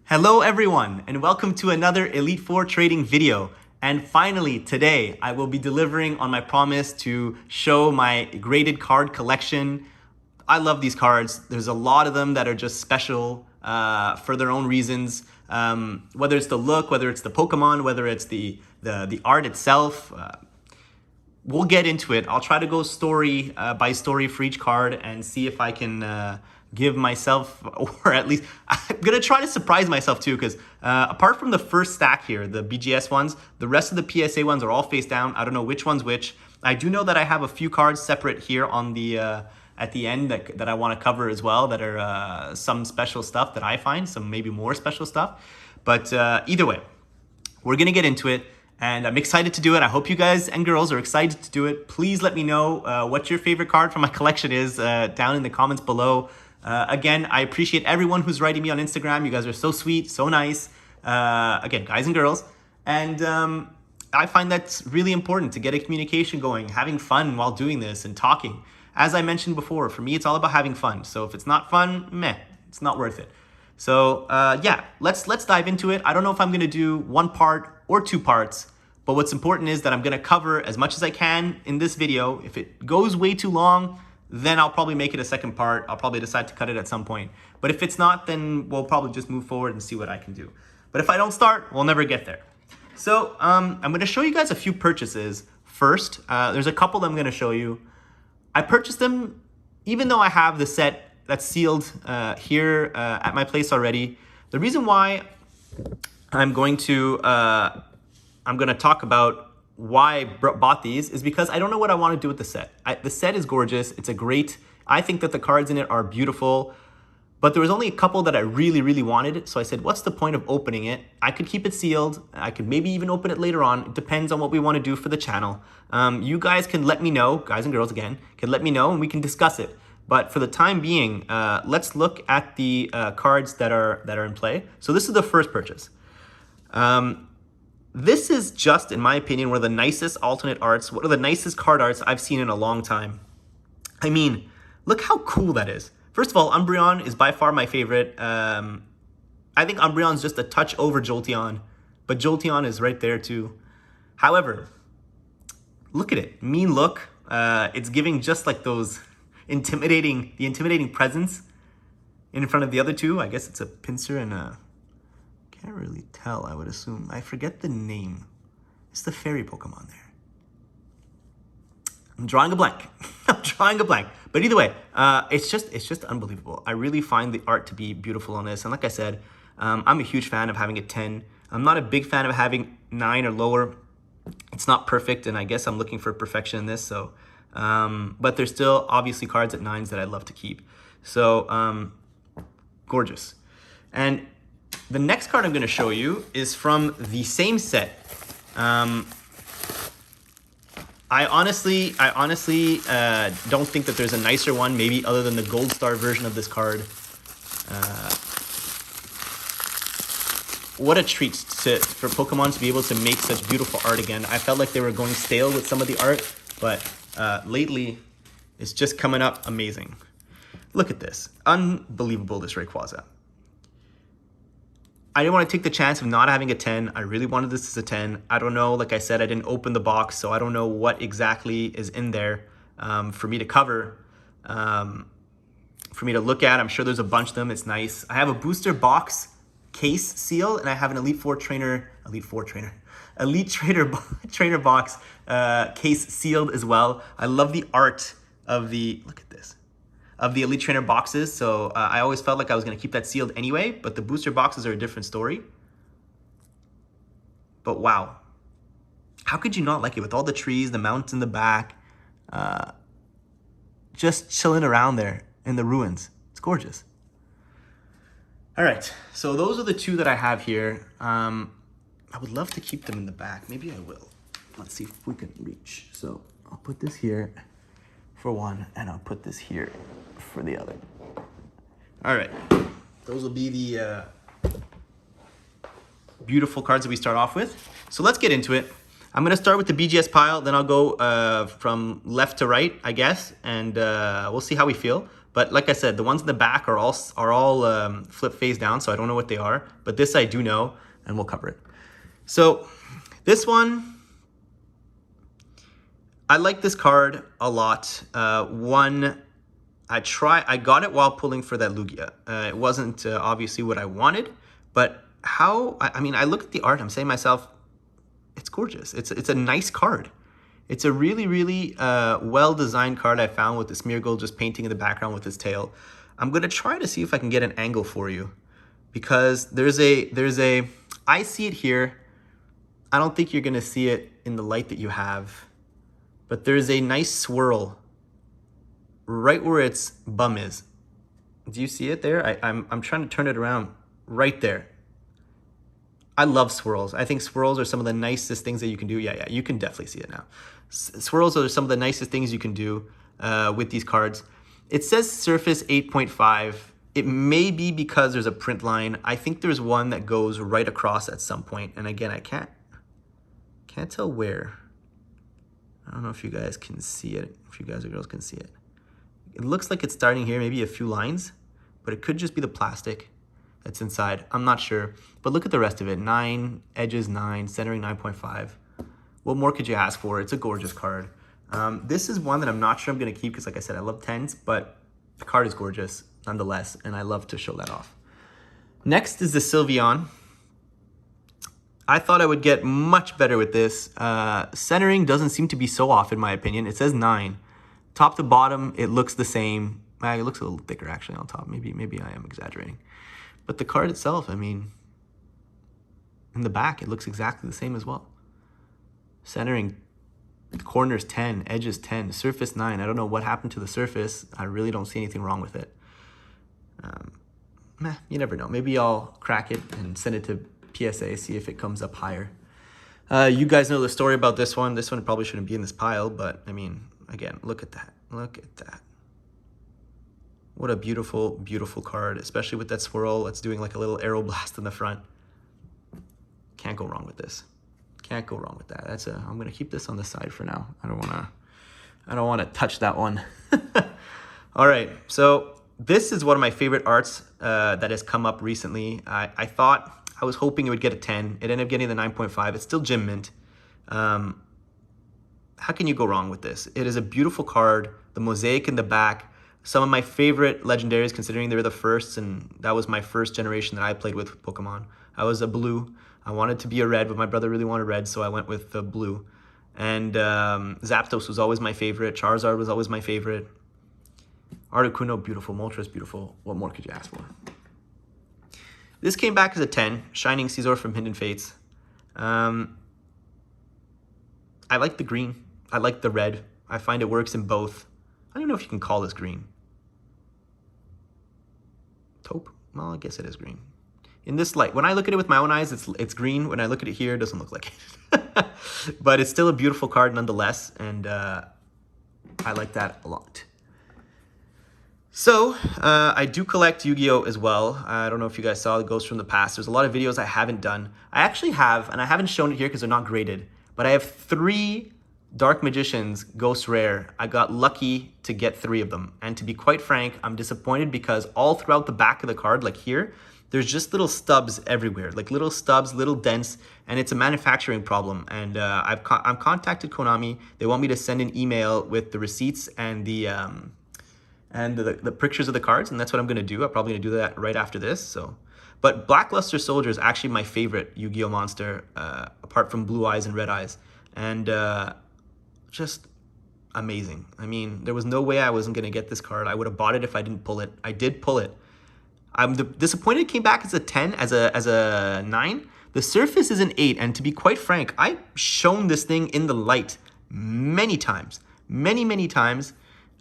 Hello everyone, and welcome to another Elite Four trading video. And finally, today, I will be delivering on my promise to show my graded card collection. I love these cards. There's a lot of them that are just special for their own reasons. Whether it's the look, whether it's the Pokemon, whether it's the art itself. We'll get into it. I'll try to go story by story for each card and see if I can give myself, or at least I'm gonna try to surprise myself too, because apart from the first stack here, the BGS ones, the rest of the PSA ones are all face down. I don't know which one's which. I do know that I have a few cards separate here on the at the end that I want to cover as well, that are some special stuff that I find, some maybe more special stuff. But either way, we're gonna get into it. And I'm excited to do it. I hope you guys and girls are excited to do it. Please let me know what your favorite card from my collection is down in the comments below. Again, I appreciate everyone who's writing me on Instagram. You guys are so sweet, so nice. Again, guys and girls. And I find that's really important to get a communication going, having fun while doing this and talking. As I mentioned before, for me, it's all about having fun. So if it's not fun, meh, it's not worth it. So yeah, let's dive into it. I don't know if I'm gonna do one part or two parts, but what's important is that I'm gonna cover as much as I can in this video. If it goes way too long, then I'll probably make it a second part. I'll probably decide to cut it at some point. But if it's not, then we'll probably just move forward and see what I can do. But if I don't start, we'll never get there. So I'm gonna show you guys a few purchases first. There's a couple I'm gonna show you. I purchased them even though I have the set that's sealed here at my place already. The reason why I'm going to talk about why I bought these is because I don't know what I want to do with the set. The set is gorgeous. It's a great, I think that the cards in it are beautiful, but there was only a couple that I really, really wanted. So I said, what's the point of opening it? I could keep it sealed. I could maybe even open it later on. It depends on what we want to do for the channel. You guys can let me know, guys and girls again, can let me know and we can discuss it. But for the time being, let's look at the cards that are in play. So this is the first purchase. This is just, in my opinion, one of the nicest alternate arts, one of the nicest card arts I've seen in a long time. I mean, look how cool that is. First of all, Umbreon is by far my favorite. I think Umbreon's just a touch over Jolteon, but Jolteon is right there too. However, look at it, mean look. It's giving just like those intimidating presence in front of the other two. I guess it's a Pinsir and a, can't really tell, I would assume. I forget the name. It's the fairy Pokemon there. I'm drawing a blank. I'm drawing a blank. But either way, it's just unbelievable. I really find the art to be beautiful on this. And like I said, I'm a huge fan of having a 10. I'm not a big fan of having 9 or lower. It's not perfect, and I guess I'm looking for perfection in this. So, but there's still obviously cards at 9s that I'd love to keep. So, gorgeous. And the next card I'm going to show you is from the same set. I honestly don't think that there's a nicer one, maybe other than the Gold Star version of this card. What a treat for Pokemon to be able to make such beautiful art again. I felt like they were going stale with some of the art, but lately it's just coming up amazing. Look at this. Unbelievable, this Rayquaza. I didn't want to take the chance of not having a 10. I really wanted this as a 10. I don't know, like I said, I didn't open the box, so I don't know what exactly is in there for me to cover, for me to look at. I'm sure there's a bunch of them. It's nice. I have a booster box case seal, and I have an Elite Trainer box case sealed as well. I love the art of the, look at this, of the Elite Trainer boxes. So I always felt like I was going to keep that sealed anyway, but the booster boxes are a different story. But wow, how could you not like it with all the trees, the mountains in the back, just chilling around there in the ruins? It's gorgeous. All right, so those are the two that I have here. I would love to keep them in the back. Maybe I will. Let's see if we can reach. So I'll put this here for one, and I'll put this here for the other. All right, those will be the beautiful cards that we start off with. So let's get into it. I'm gonna start with the BGS pile, then I'll go from left to right, I guess, and we'll see how we feel. But like I said, the ones in the back are all flip face down, so I don't know what they are. But this I do know, and we'll cover it. So this one, I like this card a lot. I got it while pulling for that Lugia. It wasn't obviously what I wanted, but I look at the art, I'm saying to myself, it's gorgeous. It's a nice card. It's a really, really well-designed card I found with the Smeargle just painting in the background with his tail. I'm gonna try to see if I can get an angle for you, because I see it here. I don't think you're gonna see it in the light that you have, but there's a nice swirl right where its bum is. Do you see it there? I'm trying to turn it around right there. I love swirls. I think swirls are some of the nicest things that you can do. Yeah, you can definitely see it now. Swirls are some of the nicest things you can do with these cards. It says surface 8.5. It may be because there's a print line. I think there's one that goes right across at some point. And again, I can't tell where. I don't know if you guys can see it, if you guys or girls can see it. It looks like it's starting here, maybe a few lines, but it could just be the plastic that's inside. I'm not sure, but look at the rest of it. 9, edges 9, centering 9.5. What more could you ask for? It's a gorgeous card. This is one that I'm not sure I'm gonna keep because like I said, I love 10s, but the card is gorgeous nonetheless, and I love to show that off. Next is the Sylveon. I thought I would get much better with this. Centering doesn't seem to be so off in my opinion. It says 9. Top to bottom, it looks the same. It looks a little thicker actually on top. Maybe I am exaggerating. But the card itself, I mean, in the back, it looks exactly the same as well. Centering, corners 10, edges 10, surface 9. I don't know what happened to the surface. I really don't see anything wrong with it. You never know. Maybe I'll crack it and send it to PSA, see if it comes up higher. You guys know the story about this one. This one probably shouldn't be in this pile, but I mean, again, look at that. Look at that. What a beautiful, beautiful card, especially with that swirl. It's doing like a little arrow blast in the front. Can't go wrong with this. Can't go wrong with that. I'm gonna keep this on the side for now. I don't wanna touch that one. All right, so this is one of my favorite arts that has come up recently. I was hoping it would get a 10. It ended up getting the 9.5. It's still gym mint. How can you go wrong with this? It is a beautiful card. The mosaic in the back. Some of my favorite legendaries, considering they're the firsts, and that was my first generation that I played with Pokemon. I was a blue. I wanted to be a red, but my brother really wanted red, so I went with the blue. And Zapdos was always my favorite. Charizard was always my favorite. Articuno, beautiful. Moltres, beautiful. What more could you ask for? This came back as a 10. Shining Caesar from Hidden Fates. I like the green. I like the red. I find it works in both. I don't know if you can call this green. Taupe? Well, I guess it is green. In this light, when I look at it with my own eyes, it's green. When I look at it here, it doesn't look like it. But it's still a beautiful card nonetheless, and I like that a lot. So, I do collect Yu-Gi-Oh! As well. I don't know if you guys saw the Ghosts from the Past. There's a lot of videos I haven't done. I actually have, and I haven't shown it here because they're not graded, but I have 3 Dark Magicians Ghost Rare. I got lucky to get 3 of them. And to be quite frank, I'm disappointed because all throughout the back of the card, like here, there's just little stubs everywhere, like little stubs, little dents, and it's a manufacturing problem. And I'm contacted Konami. They want me to send an email with the receipts and the pictures of the cards, and that's what I'm gonna do. I'm probably gonna do that right after this. So, but Blackluster Soldier is actually my favorite Yu-Gi-Oh monster, apart from Blue Eyes and Red Eyes, and just amazing. I mean, there was no way I wasn't gonna get this card. I would have bought it if I didn't pull it. I did pull it. I'm disappointed it came back as a 10, as a 9. The surface is an 8, and to be quite frank, I've shown this thing in the light many times, many times.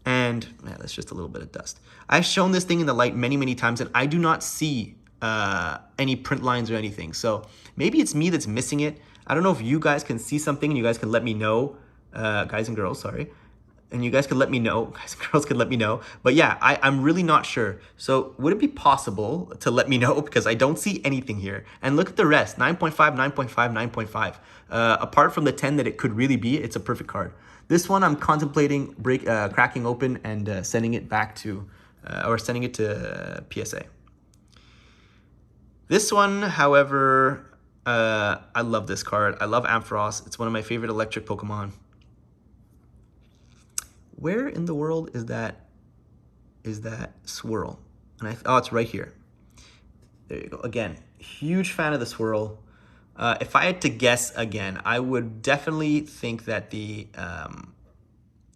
And yeah, that's just a little bit of dust. I've shown this thing in the light many times, and I do not see any print lines or anything. So maybe it's me that's missing it. I don't know if you guys can see something and you guys can let me know. Guys and girls, sorry. And you guys can let me know. Guys and girls can let me know. But yeah, I'm really not sure. So would it be possible to let me know? Because I don't see anything here. And look at the rest. 9.5, 9.5, 9.5. Apart from the 10 that it could really be, it's a perfect card. This one I'm contemplating cracking open and sending it back to or sending it to PSA. This one, however, I love this card. I love Ampharos. It's one of my favorite electric Pokemon. Where in the world is that swirl? And oh, it's right here. There you go. Again, huge fan of the swirl. If I had to guess again, I would definitely think that the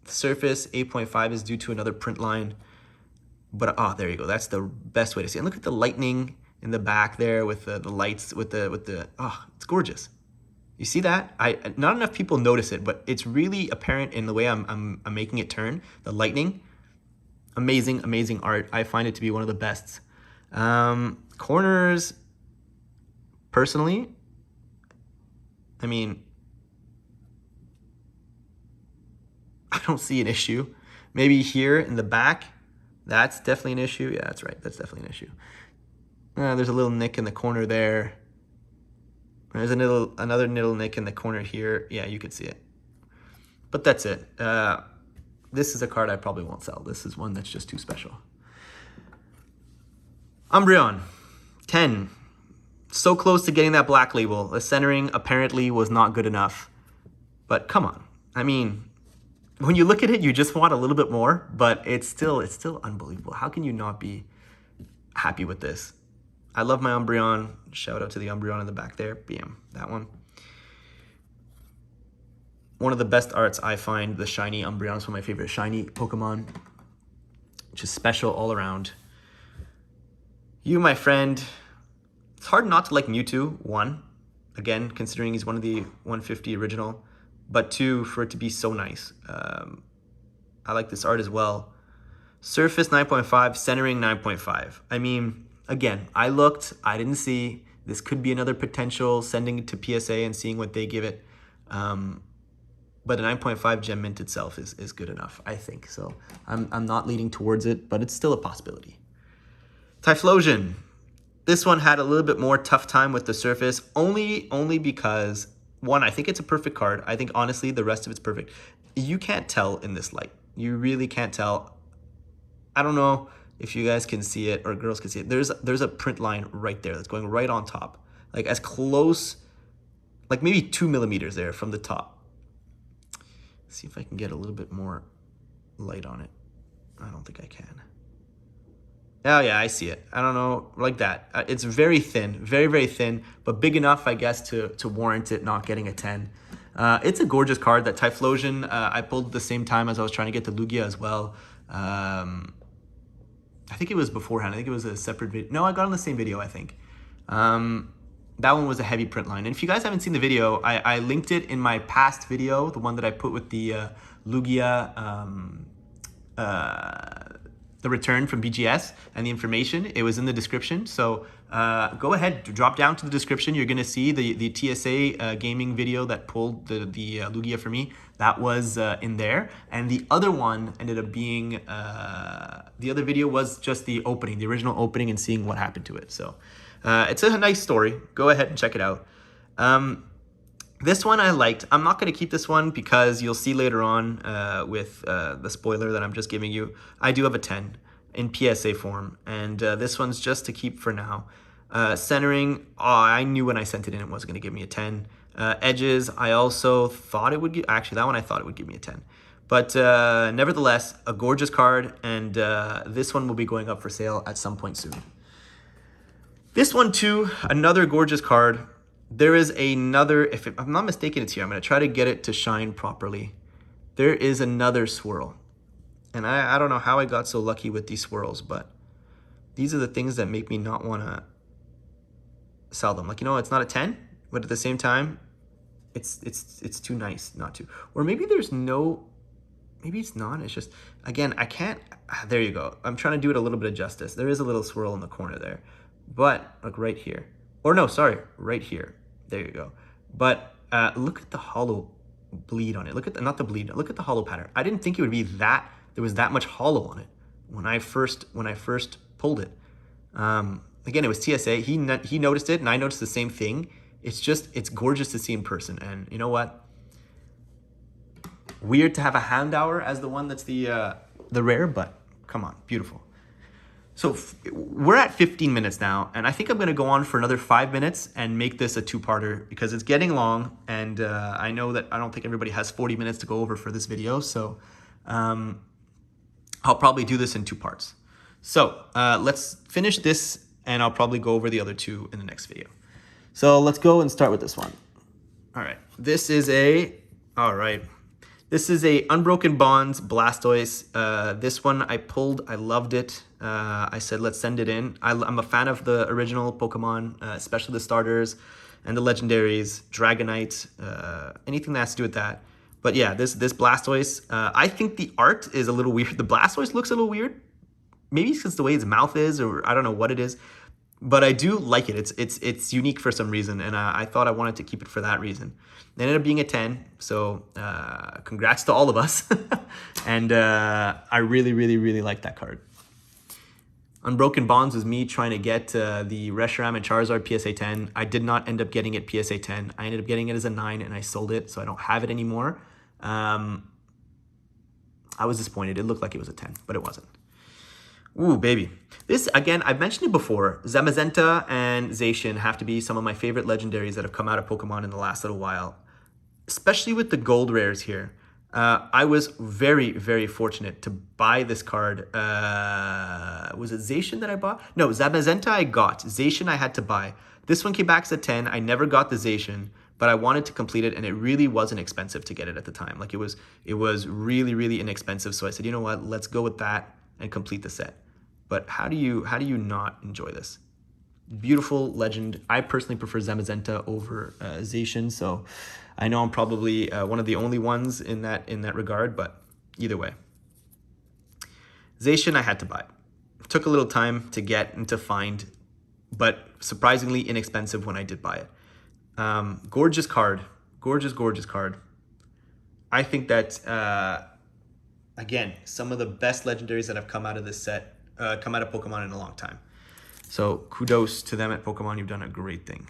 Surface 8.5 is due to another print line. But there you go. That's the best way to see it. And look at the lightning in the back there with the lights, with the it's gorgeous. You see that? Not enough people notice it, but it's really apparent in the way I'm making it turn. The lightning, amazing art. I find it to be one of the best. Corners, personally, I mean, I don't see an issue. Maybe here in the back, that's definitely an issue. Yeah, that's right. That's definitely an issue. There's a little nick in the corner there. There's another little nick in the corner here. Yeah, you could see it. But that's it. This is a card I probably won't sell. This is one that's just too special. Umbreon, 10. So close to getting that black label. The centering apparently was not good enough. But come on. I mean, when you look at it, you just want a little bit more, but it's still unbelievable. How can you not be happy with this? I love my Umbreon. Shout out to the Umbreon in the back there. Bam, that one. One of the best arts I find, the shiny Umbreon is one of my favorite shiny Pokemon. Just special all around. You, my friend, it's hard not to like Mewtwo, 1. Again, considering he's one of the 150 original. But 2, for it to be so nice. I like this art as well. Surface 9.5, centering 9.5. I mean, again, I looked, I didn't see. This could be another potential, sending it to PSA and seeing what they give it. But a 9.5 gem mint itself is good enough, I think. So I'm not leaning towards it, but it's still a possibility. Typhlosion. This one had a little bit more tough time with the surface, only because, 1, I think it's a perfect card. I think, honestly, the rest of it's perfect. You can't tell in this light. You really can't tell. I don't know if you guys can see it or girls can see it. There's a print line right there that's going right on top. Like as close, like maybe 2 millimeters there from the top. Let's see if I can get a little bit more light on it. I don't think I can. Oh yeah, I see it. I don't know, like that. It's very thin, very thin, but big enough, I guess, to warrant it not getting a 10. It's a gorgeous card. That Typhlosion, I pulled at the same time as I was trying to get the Lugia as well. I think it was beforehand. I think it was a separate video. No, I got on the same video, I think. That one was a heavy print line. And if you guys haven't seen the video, I linked it in my past video, the one that I put with the Lugia, the return from BGS and the information. It was in the description. So go ahead, drop down to the description. You're gonna see the TSA gaming video that pulled the Lugia for me. That was in there. And the other one ended up being, the other video was just the opening, the original opening, and seeing what happened to it. So it's a nice story. Go ahead and check it out. This one I liked. I'm not going to keep this one because you'll see later on with the spoiler that I'm just giving you. I do have a 10 in PSA form, and this one's just to keep for now. Centering, I knew when I sent it in it wasn't going to give me a 10. Edges, I also thought it would give, actually that one I thought it would give me a 10. But nevertheless, a gorgeous card, and this one will be going up for sale at some point soon. This one too, another gorgeous card. There is another, if I'm not mistaken, it's here. I'm going to try to get it to shine properly. There is another swirl. And I don't know how I got so lucky with these swirls, but these are the things that make me not want to sell them. Like, you know, it's not a 10, but at the same time, it's too nice not to. Or maybe there's no, maybe it's not. It's just, again, I can't, there you go. I'm trying to do it a little bit of justice. There is a little swirl in the corner there, but like right here. Or no, sorry, right here. There you go. But look at the hollow bleed on it. Look at the, not the bleed, look at the hollow pattern. I didn't think it would be that, there was that much hollow on it when I first pulled it. Again, it was TSA. He noticed it, and I noticed the same thing. It's just, it's gorgeous to see in person. And you know what? Weird to have a Houndour as the one that's the rare, but come on, beautiful. So we're at 15 minutes now, and I think I'm going to go on for another 5 minutes and make this a two-parter because it's getting long, and I know that I don't think everybody has 40 minutes to go over for this video, so I'll probably do this in 2 parts. So let's finish this, and I'll probably go over the other 2 in the next video. So let's go and start with this one. All right, this is a Unbroken Bonds Blastoise. This one I pulled, I loved it. I said, let's send it in. I'm a fan of the original Pokemon, especially the starters and the legendaries, Dragonite, anything that has to do with that. But yeah, this Blastoise, I think the art is a little weird. The Blastoise looks a little weird. Maybe it's because the way its mouth is, or I don't know what it is. But I do like it. It's unique for some reason, and I thought I wanted to keep it for that reason. It ended up being a 10, so congrats to all of us. And I really, really, really like that card. Unbroken Bonds was me trying to get the Reshiram and Charizard PSA 10. I did not end up getting it PSA 10. I ended up getting it as a 9, and I sold it, so I don't have it anymore. I was disappointed. It looked like it was a 10, but it wasn't. Ooh, baby. This, again, I've mentioned it before. Zamazenta and Zacian have to be some of my favorite legendaries that have come out of Pokemon in the last little while. Especially with the gold rares here. I was very, very fortunate to buy this card. Was it Zacian that I bought? No, Zamazenta I got. Zacian I had to buy. This one came back as a 10. I never got the Zacian, but I wanted to complete it, and it really wasn't expensive to get it at the time. Like, it was really, really inexpensive. So I said, you know what? Let's go with that and complete the set. But how do you not enjoy this? Beautiful legend. I personally prefer Zamazenta over Zacian, so I know I'm probably one of the only ones in that regard, but either way. Zacian I had to buy. It took a little time to get and to find, but surprisingly inexpensive when I did buy it. Gorgeous card. Gorgeous card. I think that, again, some of the best legendaries that have come out of this set, come out of Pokemon in a long time. So kudos to them at Pokemon. You've done a great thing.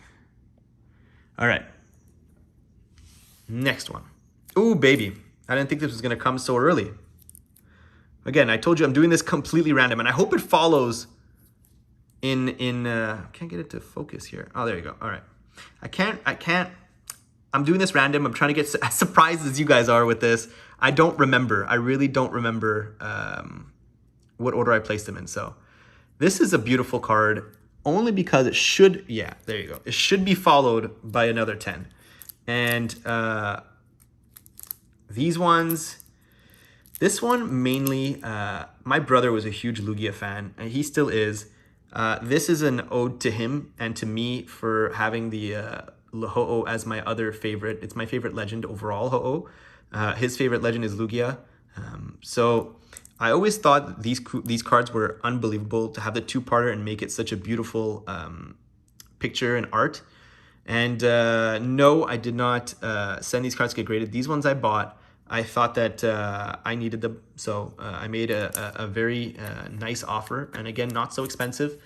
All right. Next one. Ooh, baby. I didn't think this was going to come so early. Again, I told you I'm doing this completely random, and I hope it follows in can't get it to focus here. Oh, there you go. All right. I can't. I'm doing this random. I'm trying to get as surprised as you guys are with this. I don't remember. I really don't remember what order I placed them in. So this is a beautiful card only because it should, yeah, there you go. It should be followed by another 10. And these ones, this one mainly, my brother was a huge Lugia fan, and he still is. This is an ode to him and to me for having the Ho-Oh as my other favorite. It's my favorite legend overall, Ho-Oh. His favorite legend is Lugia. So I always thought these cards were unbelievable to have the 2-parter and make it such a beautiful picture and art. And no, I did not send these cards to get graded. These ones I bought. I thought that I needed them, so I made a very nice offer. And again, not so expensive,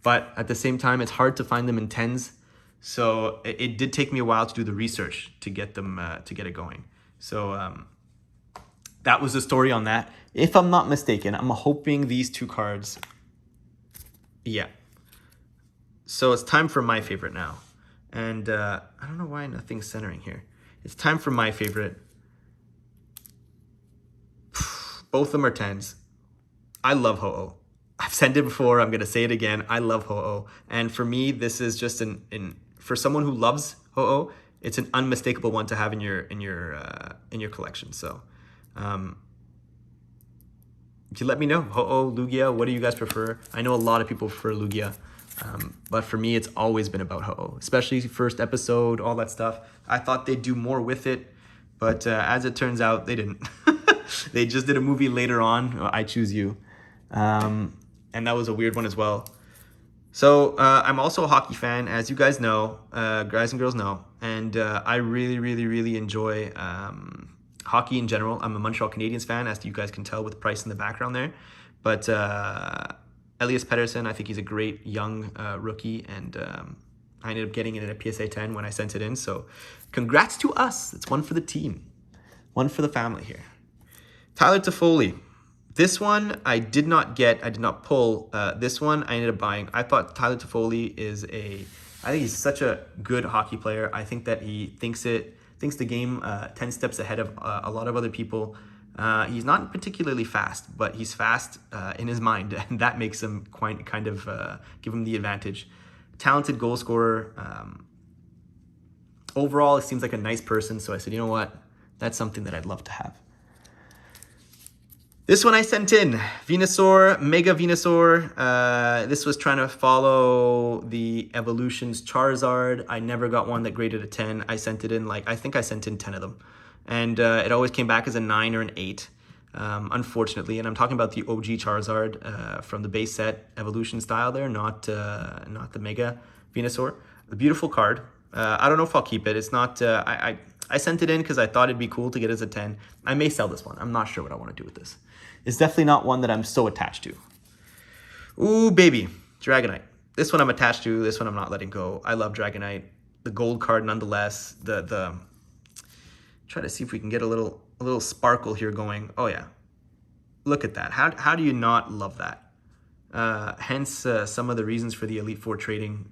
but at the same time, it's hard to find them in 10s. So it did take me a while to do the research to get them to get it going. So that was the story on that. If I'm not mistaken, I'm hoping these 2 cards. Yeah. So it's time for my favorite now. And I don't know why nothing's centering here. It's time for my favorite. Both of them are 10s. I love Ho-Oh. I've said it before. I'm going to say it again. I love Ho-Oh. And for me, this is just for someone who loves Ho-Oh, it's an unmistakable one to have in your collection. So if you let me know, Ho-Oh, Lugia, what do you guys prefer? I know a lot of people prefer Lugia. But for me, it's always been about Ho-Oh, especially first episode, all that stuff. I thought they'd do more with it, but as it turns out, they didn't. They just did a movie later on, I Choose You, and that was a weird one as well. So I'm also a hockey fan, as you guys know, guys and girls know, and I really, really, really enjoy hockey in general. I'm a Montreal Canadiens fan, as you guys can tell with Price in the background there, but Elias Pettersson, I think he's a great young rookie, and I ended up getting it in a PSA 10 when I sent it in. So congrats to us. It's one for the team, one for the family here. Tyler Toffoli, This one I did not get. I did not pull. This one I ended up buying. I thought Tyler Toffoli is I think he's such a good hockey player. I think that he thinks the game 10 steps ahead of a lot of other people. He's not particularly fast, but he's fast in his mind, and that makes him kind of give him the advantage. Talented goal scorer. Overall, it seems like a nice person, so I said, you know what? That's something that I'd love to have. This one I sent in, Venusaur, Mega Venusaur. This was trying to follow the Evolutions Charizard. I never got one that graded a 10. I sent it in, I think I sent in 10 of them. And it always came back as a 9 or an 8, unfortunately. And I'm talking about the OG Charizard from the base set Evolution style there, not the Mega Venusaur. The beautiful card. I don't know if I'll keep it. It's not, I sent it in because I thought it'd be cool to get as a 10. I may sell this one. I'm not sure what I want to do with this. It's definitely not one that I'm so attached to. Ooh, baby. Dragonite. This one I'm attached to. This one I'm not letting go. I love Dragonite. The gold card nonetheless. Try to see if we can get a little sparkle here going. Oh, yeah. Look at that. How do you not love that? Hence some of the reasons for the Elite Four trading.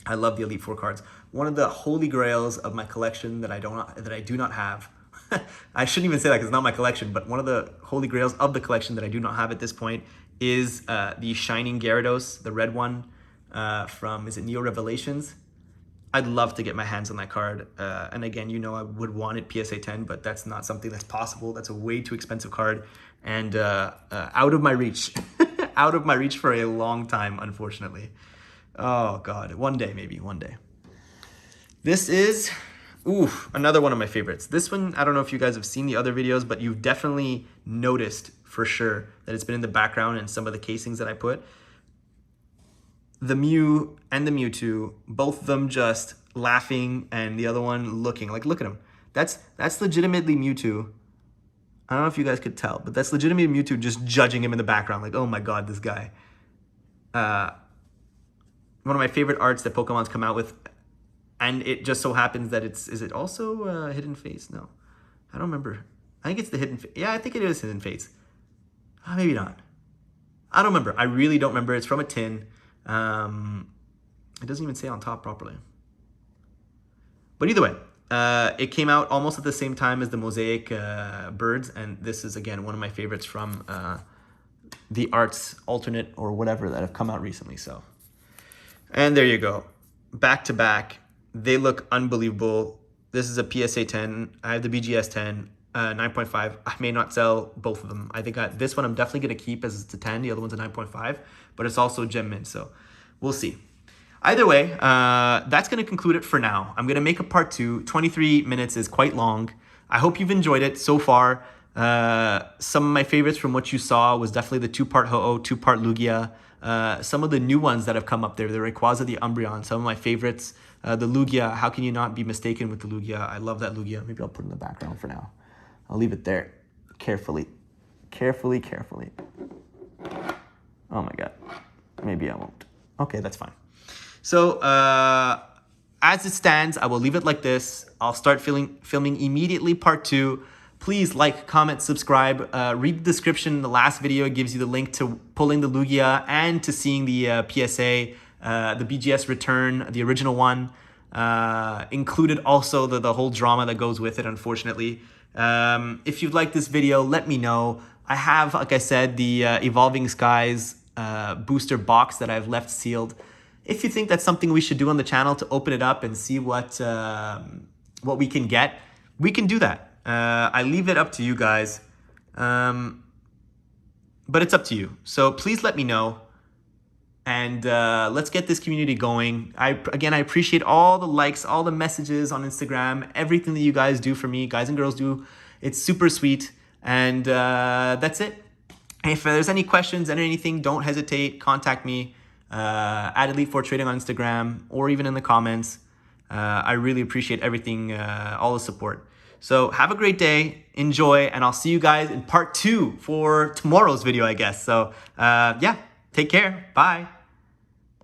I love the Elite Four cards. One of the holy grails of my collection that I do not have. I shouldn't even say that because it's not my collection, but one of the holy grails of the collection that I do not have at this point is the Shining Gyarados, the red one from, is it Neo Revelations? I'd love to get my hands on that card. And again, I would want it PSA 10, but that's not something that's possible. That's a way too expensive card and out of my reach. Out of my reach for a long time, unfortunately. Oh, God. One day, maybe. One day. This is... Ooh, another one of my favorites. This one, I don't know if you guys have seen the other videos, but you've definitely noticed for sure that it's been in the background in some of the casings that I put. The Mew and the Mewtwo, both of them just laughing and the other one looking. Look at him. That's legitimately Mewtwo. I don't know if you guys could tell, but that's legitimately Mewtwo just judging him in the background. Oh my God, this guy. One of my favorite arts that Pokemon's come out with. And it just so happens that is it also Hidden Face? No, I don't remember. I think it's the Hidden Face. Yeah, I think it is Hidden Face. Maybe not. I don't remember. I really don't remember. It's from a tin. It doesn't even say on top properly. But either way, it came out almost at the same time as the Mosaic birds. And this is, again, one of my favorites from the arts alternate or whatever that have come out recently. So, and there you go. Back to back. They look unbelievable. This is a PSA 10. I have the BGS 10, 9.5. I may not sell both of them. I think this one I'm definitely going to keep as it's a 10. The other one's a 9.5, but it's also gem mint, so we'll see. Either way, that's going to conclude it for now. I'm going to make a part 2. 23 minutes is quite long. I hope you've enjoyed it so far. Some of my favorites from what you saw was definitely the 2-part Ho-Oh, 2-part Lugia. Some of the new ones that have come up there, the Rayquaza, the Umbreon, some of my favorites. The Lugia, how can you not be mistaken with the Lugia? I love that Lugia. Maybe I'll put it in the background for now. I'll leave it there. Carefully. Carefully. Oh my God. Maybe I won't. Okay, that's fine. So, as it stands, I will leave it like this. I'll start filming immediately part 2. Please like, comment, subscribe. Read the description. The last video gives you the link to pulling the Lugia and to seeing the PSA, the BGS return, the original one. Included also the whole drama that goes with it, unfortunately. If you've liked this video, let me know. I have, like I said, the Evolving Skies booster box that I've left sealed. If you think that's something we should do on the channel to open it up and see what we can get, we can do that. I leave it up to you guys, but it's up to you. So please let me know, and let's get this community going. Again, I appreciate all the likes, all the messages on Instagram, everything that you guys do for me, guys and girls do. It's super sweet, and that's it. If there's any questions and anything, don't hesitate. Contact me at Elite4 Trading on Instagram or even in the comments. I really appreciate everything, all the support. So have a great day, enjoy, and I'll see you guys in part 2 for tomorrow's video, I guess. So yeah, take care, bye.